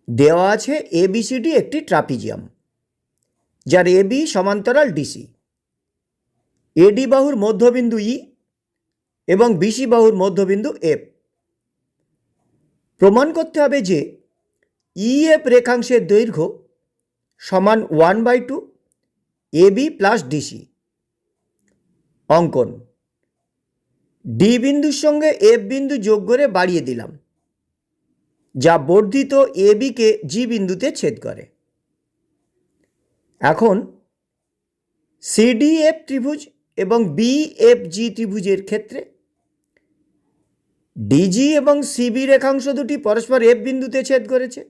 দেওয়া আছে এবিসিডি একটি ট্রাপিজিয়াম, যার এবি সমান্তরাল ডিসি, এডি বাহুর মধ্যবিন্দু ই এবং বিসি বাহুর মধ্যবিন্দু এফ। প্রমাণ করতে হবে যে ইএফ রেখাংশের দৈর্ঘ্য সমান 1/2 এবি প্লাস ডিসি। অঙ্কন: ডি বিন্দুর সঙ্গে এফ বিন্দু যোগ করে বাড়িয়ে দিলাম, যা বর্ধিত এবিকে জি বিন্দুতে ছেদ করে। এখন সিডিএফ ত্রিভুজ এবং বিএফজি ত্রিভুজের ক্ষেত্রে ডিজি এবং সিবি রেখাংশ দুটি পরস্পর এফ বিন্দুতে ছেদ করেছে।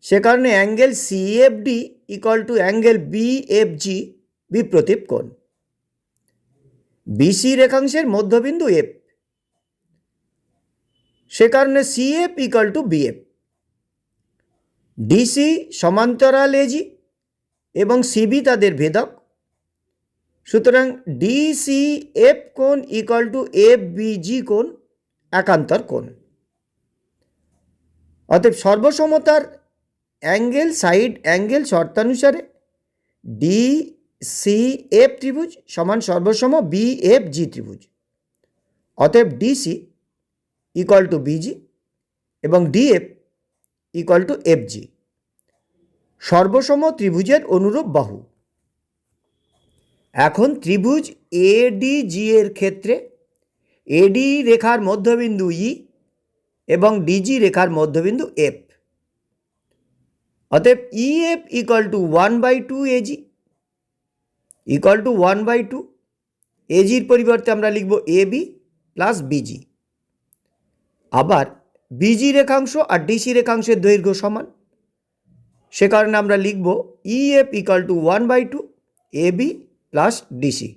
সে কারণে angle CFD equal to angle BFG বিপ্রতীপ কোণ। বিসি রেখাংশের মধ্যবিন্দু এফ, সে কারণে CF equal to BF. DC সমান্তরাল এজি এবং সিবি তাদের ভেদক, সুতরাং ডিসিএফ কোণ ইকুয়াল টু এফ বিজি কোণ একান্তর কোণ। অতএব সর্বসমতার অ্যাঙ্গেল সাইড অ্যাঙ্গেল শর্তানুসারে ডিসিএফ ত্রিভুজ সমান সর্বসম বিএফজি ত্রিভুজ। অতএব ডিসি ইকুয়াল টু বিজি এবং ডিএফ ইকুয়াল টু এফজি সর্বসম ত্রিভুজের অনুরূপ বাহু। এখন ত্রিভুজ এডিজি এর ক্ষেত্রে এডি রেখার মধ্যবিন্দু ই এবং ডিজি রেখার মধ্যবিন্দু এফ। অতএব EF equal to 1/2 AG equal to 1/2 এজির পরিবর্তে আমরা লিখব এবি প্লাস বিজি। আবার বিজি রেখাংশ আর ডিসি রেখাংশের দৈর্ঘ্য সমান, সে কারণে আমরা লিখব EF equal to 1/2 AB plus DC.